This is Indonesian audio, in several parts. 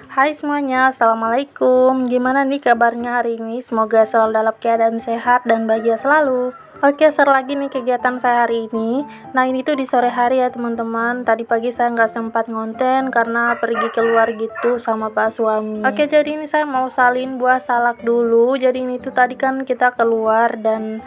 Hai semuanya, Assalamualaikum. Gimana nih kabarnya hari ini? Semoga selalu dalam keadaan sehat dan bahagia selalu. Oke, seru lagi nih kegiatan saya hari ini. Nah, ini tuh di sore hari ya teman-teman. Tadi pagi saya nggak sempat ngonten karena pergi keluar gitu sama pak suami. Oke, jadi ini saya mau salin buah salak dulu. Jadi ini tuh tadi kan kita keluar dan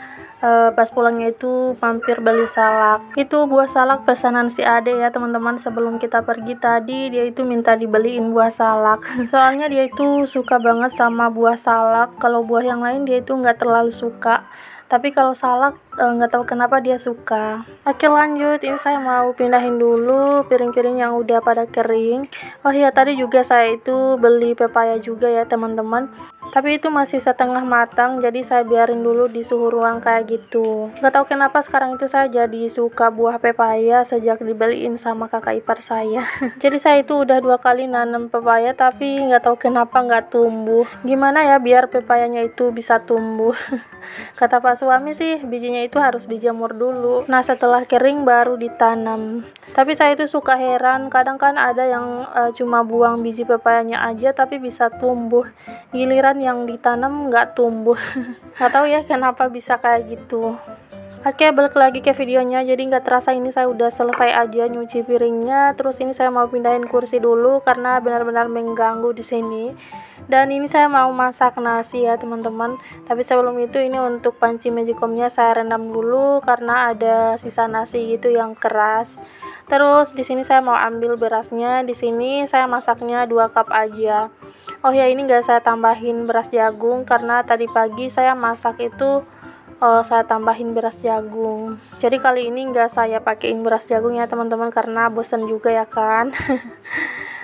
pas pulangnya itu mampir beli salak. Itu buah salak pesanan si Ade ya teman-teman. Sebelum kita pergi tadi dia itu minta dibeliin buah salak. Soalnya dia itu suka banget sama buah salak. Kalau buah yang lain dia itu nggak terlalu suka. Tapi kalau salak nggak tahu kenapa dia suka. Oke, lanjut, ini saya mau pindahin dulu piring-piring yang udah pada kering. Oh iya, tadi juga saya itu beli pepaya juga ya teman-teman. Tapi itu masih setengah matang, jadi saya biarin dulu di suhu ruang kayak gitu. Nggak tahu kenapa sekarang itu saya jadi suka buah pepaya sejak dibeliin sama kakak ipar saya. Jadi saya itu udah 2 kali nanam pepaya tapi nggak tahu kenapa nggak tumbuh. Gimana ya biar pepayanya itu bisa tumbuh? Kata pak suami sih bijinya itu harus dijemur dulu. Nah, setelah kering baru ditanam. Tapi saya itu suka heran, kadang kan ada yang cuma buang biji pepayanya aja tapi bisa tumbuh. Giliran yang ditanam nggak tumbuh. Nggak tahu ya kenapa bisa kayak gitu. Oke, balik lagi ke videonya. Jadi nggak terasa ini saya udah selesai aja nyuci piringnya. Terus ini saya mau pindahin kursi dulu karena benar-benar mengganggu di sini. Dan ini saya mau masak nasi ya teman-teman. Tapi sebelum itu ini untuk panci magicomnya saya rendam dulu karena ada sisa nasi gitu yang keras. Terus di sini saya mau ambil berasnya. Di sini saya masaknya 2 cup aja. Oh ya, ini nggak saya tambahin beras jagung karena tadi pagi saya masak itu saya tambahin beras jagung. Jadi kali ini nggak saya pakein beras jagung ya teman-teman karena bosan juga ya kan.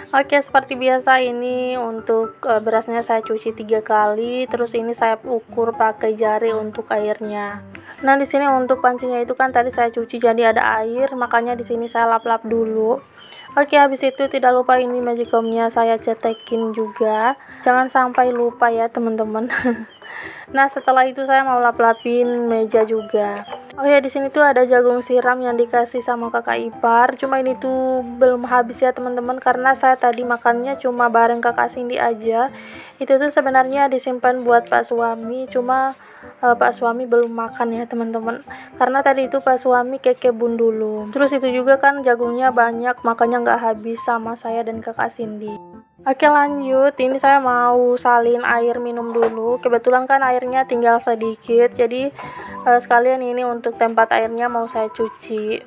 Oke, seperti biasa ini untuk berasnya saya cuci 3 kali, terus ini saya ukur pakai jari untuk airnya. Nah, di sini untuk pancinya itu kan tadi saya cuci jadi ada air, makanya di sini saya lap-lap dulu. Oke, habis itu tidak lupa ini magicomnya saya cetekin juga. Jangan sampai lupa ya teman-teman. Nah, setelah itu saya mau lap-lapin meja juga. Oh ya, di sini tuh ada jagung siram yang dikasih sama kakak ipar. Cuma ini tuh belum habis ya teman-teman karena saya tadi makannya cuma bareng kakak Cindy aja. Itu tuh sebenarnya disimpan buat pak suami, cuma pak suami belum makan ya teman-teman. Karena tadi itu pak suami ke kebun dulu. Terus itu juga kan jagungnya banyak, makanya nggak habis sama saya dan kakak Cindy. Oke, lanjut, ini saya mau salin air minum dulu. Kebetulan kan airnya tinggal sedikit, jadi sekalian ini untuk tempat airnya mau saya cuci.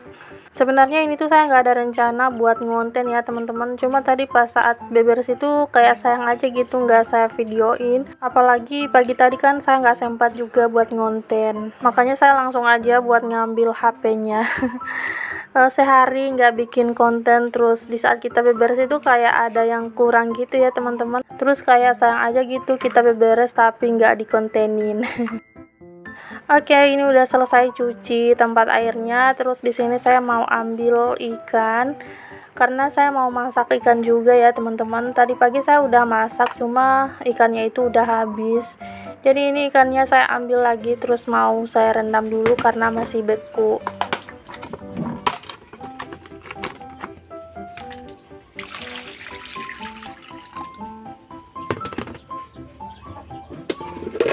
Sebenarnya ini tuh saya nggak ada rencana buat ngonten ya teman-teman, cuma tadi pas saat beberes itu kayak sayang aja gitu nggak saya videoin. Apalagi pagi tadi kan saya nggak sempat juga buat ngonten, makanya saya langsung aja buat ngambil HP-nya. Sehari nggak bikin konten, terus di saat kita beberes itu kayak ada yang kurang gitu ya teman-teman. Terus kayak sayang aja gitu kita beberes tapi nggak dikontenin. Oke, ini udah selesai cuci tempat airnya. Terus di sini saya mau ambil ikan karena saya mau masak ikan juga ya teman-teman. Tadi pagi saya udah masak, cuma ikannya itu udah habis. Jadi ini ikannya saya ambil lagi, terus mau saya rendam dulu karena masih beku.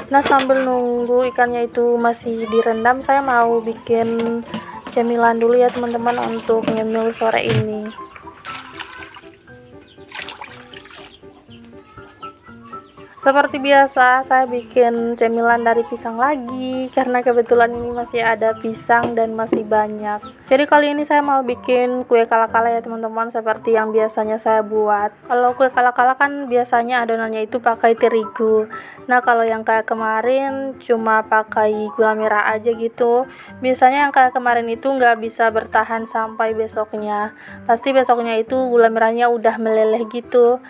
Nah, sambil nunggu ikannya itu masih direndam, saya mau bikin cemilan dulu ya teman-teman untuk nyemil sore ini. Seperti biasa, saya bikin cemilan dari pisang lagi karena kebetulan ini masih ada pisang dan masih banyak. Jadi kali ini saya mau bikin kue kala-kala ya teman-teman, seperti yang biasanya saya buat. Kalau kue kala-kala kan biasanya adonannya itu pakai terigu. Nah, kalau yang kayak kemarin cuma pakai gula merah aja gitu. Biasanya yang kayak kemarin itu nggak bisa bertahan sampai besoknya. Pasti besoknya itu gula merahnya udah meleleh gitu.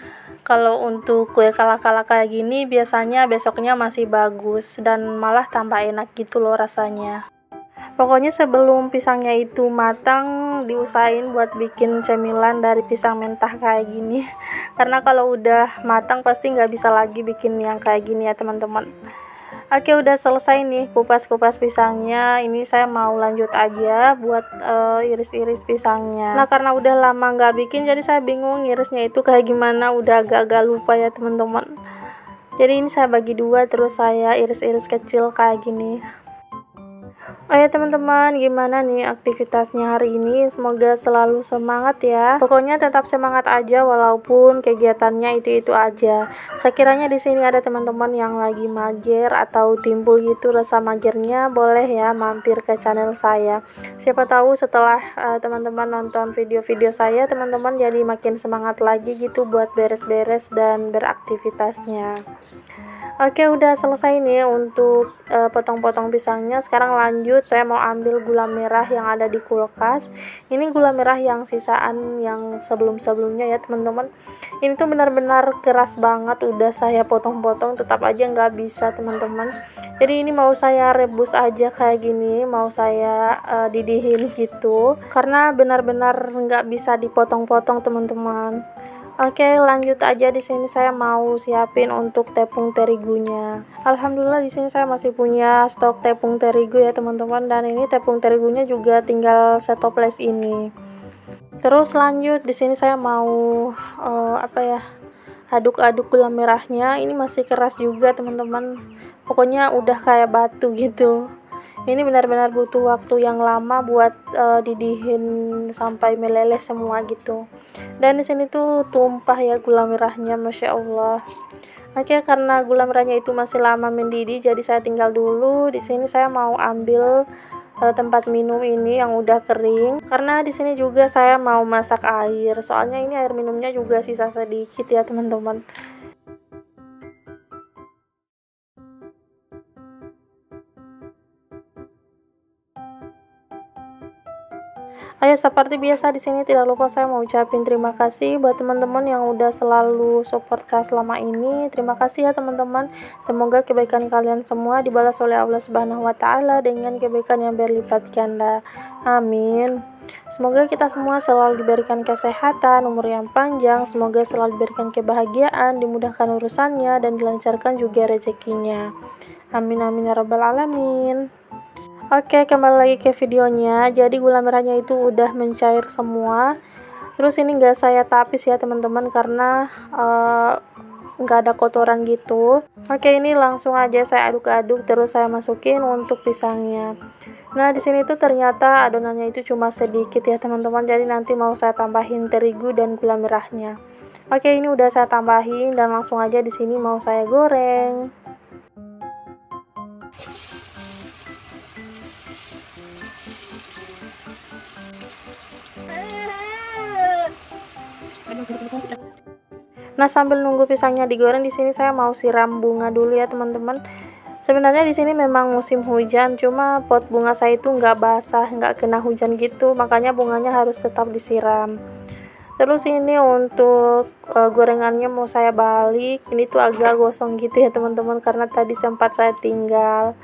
Kalau untuk kue kala-kala kayak gini biasanya besoknya masih bagus dan malah tambah enak gitu loh rasanya. Pokoknya sebelum pisangnya itu matang diusahain buat bikin cemilan dari pisang mentah kayak gini. Karena kalau udah matang pasti nggak bisa lagi bikin yang kayak gini ya teman-teman. Oke, udah selesai nih kupas-kupas pisangnya. Ini saya mau lanjut aja buat iris-iris pisangnya. Nah, karena udah lama nggak bikin, jadi saya bingung irisnya itu kayak gimana. Udah agak-agak lupa ya teman-teman. Jadi ini saya bagi dua, terus saya iris-iris kecil kayak gini. Oh ya teman-teman, gimana nih aktivitasnya hari ini? Semoga selalu semangat ya. Pokoknya tetap semangat aja walaupun kegiatannya itu-itu aja. Sekiranya di sini ada teman-teman yang lagi mager atau timbul gitu rasa magernya, boleh ya mampir ke channel saya. Siapa tahu setelah teman-teman nonton video-video saya, teman-teman jadi makin semangat lagi gitu buat beres-beres dan beraktivitasnya. Oke, udah selesai nih untuk potong-potong pisangnya. Sekarang lanjut, saya mau ambil gula merah yang ada di kulkas. Ini gula merah yang sisaan yang sebelum-sebelumnya ya teman-teman. Ini tuh benar-benar keras banget, udah saya potong-potong tetap aja nggak bisa teman-teman. Jadi ini mau saya rebus aja kayak gini, mau saya didihin gitu. Karena benar-benar nggak bisa dipotong-potong teman-teman. Oke, lanjut aja. Di sini saya mau siapin untuk tepung terigunya. Alhamdulillah di sini saya masih punya stok tepung terigu ya teman-teman, dan ini tepung terigunya juga tinggal setoples ini. Terus lanjut di sini saya mau aduk-aduk gula merahnya. Ini masih keras juga teman-teman. Pokoknya udah kayak batu gitu. Ini benar-benar butuh waktu yang lama buat didihin sampai meleleh semua gitu. Dan di sini tuh tumpah ya gula merahnya, masya Allah. Oke, karena gula merahnya itu masih lama mendidih, jadi saya tinggal dulu. Di sini saya mau ambil tempat minum ini yang udah kering. Karena di sini juga saya mau masak air. Soalnya ini air minumnya juga sisa sedikit ya teman-teman. Ayo, seperti biasa di sini tidak lupa saya mau ucapin terima kasih buat teman-teman yang udah selalu support saya selama ini. Terima kasih ya teman-teman. Semoga kebaikan kalian semua dibalas oleh Allah Subhanahu wa taala dengan kebaikan yang berlipat ganda. Amin. Semoga kita semua selalu diberikan kesehatan, umur yang panjang, semoga selalu diberikan kebahagiaan, dimudahkan urusannya dan dilancarkan juga rezekinya. Amin amin ya rabbal alamin. Oke, kembali lagi ke videonya. Jadi gula merahnya itu udah mencair semua. Terus ini enggak saya tapis ya teman-teman, karena nggak ada kotoran gitu. Oke, ini langsung aja saya aduk-aduk, terus saya masukin untuk pisangnya. Nah, di sini tuh ternyata adonannya itu cuma sedikit ya teman-teman. Jadi nanti mau saya tambahin terigu dan gula merahnya. Oke, ini udah saya tambahin dan langsung aja di sini mau saya goreng. Nah, sambil nunggu pisangnya digoreng, di sini saya mau siram bunga dulu ya teman-teman. Sebenarnya di sini memang musim hujan, cuma pot bunga saya itu nggak basah, nggak kena hujan gitu, makanya bunganya harus tetap disiram. Terus ini untuk gorengannya mau saya balik. Ini tuh agak gosong gitu ya teman-teman, karena tadi sempat saya tinggal.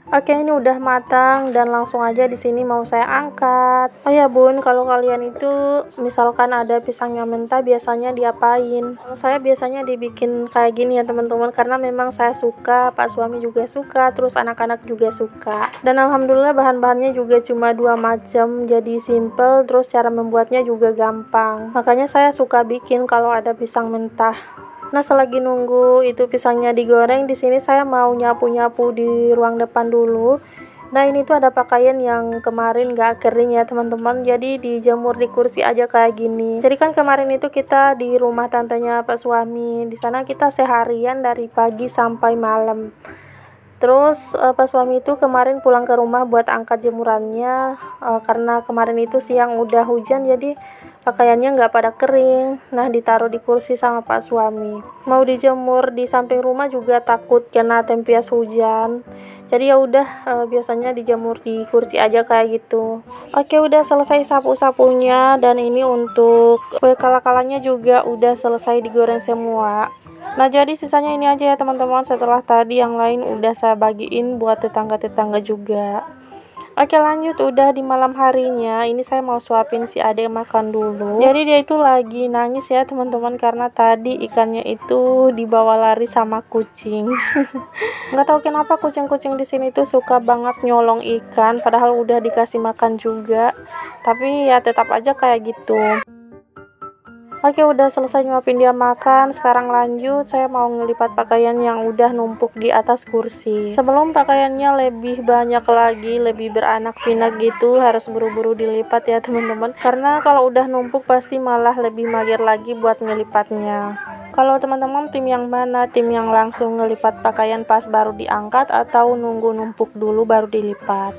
Oke, ini udah matang dan langsung aja di sini mau saya angkat. Oh ya bun, kalau kalian itu misalkan ada pisangnya mentah biasanya diapain? Kalau saya biasanya dibikin kayak gini ya teman-teman, karena memang saya suka, Pak suami juga suka, terus anak-anak juga suka. Dan alhamdulillah bahan-bahannya juga cuma 2 macam, jadi simple, terus cara membuatnya juga gampang. Makanya saya suka bikin kalau ada pisang mentah. Nah, selagi nunggu itu pisangnya digoreng, di sini saya mau nyapu-nyapu di ruang depan dulu. Nah, ini tuh ada pakaian yang kemarin gak kering ya teman-teman, jadi dijemur di kursi aja kayak gini. Jadi kan kemarin itu kita di rumah tantenya Pak suami, di sana kita seharian dari pagi sampai malam. Terus Pak suami itu kemarin pulang ke rumah buat angkat jemurannya, karena kemarin itu siang udah hujan, jadi pakaiannya nggak pada kering. Nah, ditaruh di kursi sama Pak suami. Mau dijemur di samping rumah juga takut kena tempias hujan. Jadi ya udah biasanya dijemur di kursi aja kayak gitu. Oke, udah selesai sapu-sapunya, dan ini untuk kue kala-kalanya juga udah selesai digoreng semua. Nah, jadi sisanya ini aja ya teman-teman, setelah tadi yang lain udah saya bagiin buat tetangga-tetangga juga. Oke, lanjut, udah di malam harinya. Ini saya mau suapin si adek makan dulu. Jadi dia itu lagi nangis ya teman-teman, karena tadi ikannya itu dibawa lari sama kucing. Nggak tahu kenapa kucing-kucing di sini tuh suka banget nyolong ikan, padahal udah dikasih makan juga. Tapi ya tetap aja kayak gitu. Oke, udah selesai nyuapin dia makan. Sekarang lanjut, saya mau ngelipat pakaian yang udah numpuk di atas kursi. Sebelum pakaiannya lebih banyak lagi, lebih beranak pinak gitu, harus buru-buru dilipat ya teman-teman. Karena kalau udah numpuk pasti malah lebih mager lagi buat ngelipatnya. Kalau teman-teman tim yang mana? Tim yang langsung ngelipat pakaian pas baru diangkat atau nunggu numpuk dulu baru dilipat?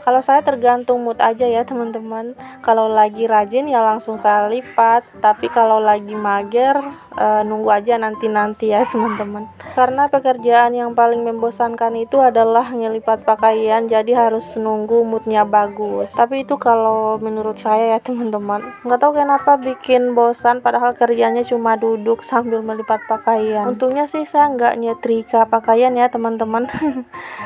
Kalau saya tergantung mood aja ya teman-teman. Kalau lagi rajin ya langsung saya lipat, tapi kalau lagi mager nunggu aja nanti-nanti ya teman-teman. Karena pekerjaan yang paling membosankan itu adalah ngelipat pakaian, jadi harus nunggu moodnya bagus. Tapi itu kalau menurut saya ya teman-teman. Nggak tahu kenapa bikin bosan, padahal kerjanya cuma duduk sambil melipat pakaian. Untungnya sih saya nggak nyetrika pakaian ya teman-teman.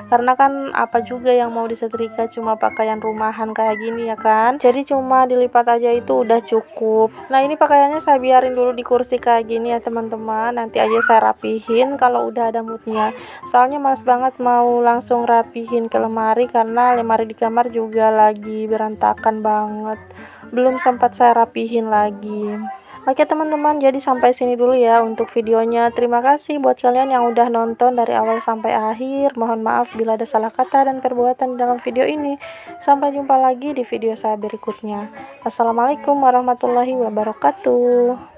Karena kan apa juga yang mau disetrika, cuma pakaian rumahan kayak gini ya kan. Jadi cuma dilipat aja itu udah cukup. Nah, ini pakaiannya saya biarin dulu di kursi kayak gini ya teman-teman. Nanti aja saya rapihin kalau udah ada moodnya. Soalnya males banget mau langsung rapihin ke lemari, karena lemari di kamar juga lagi berantakan banget. Belum sempat saya rapihin lagi. Oke teman-teman, jadi sampai sini dulu ya untuk videonya. Terima kasih buat kalian yang udah nonton dari awal sampai akhir. Mohon maaf bila ada salah kata dan perbuatan dalam video ini. Sampai jumpa lagi di video saya berikutnya. Assalamualaikum warahmatullahi wabarakatuh.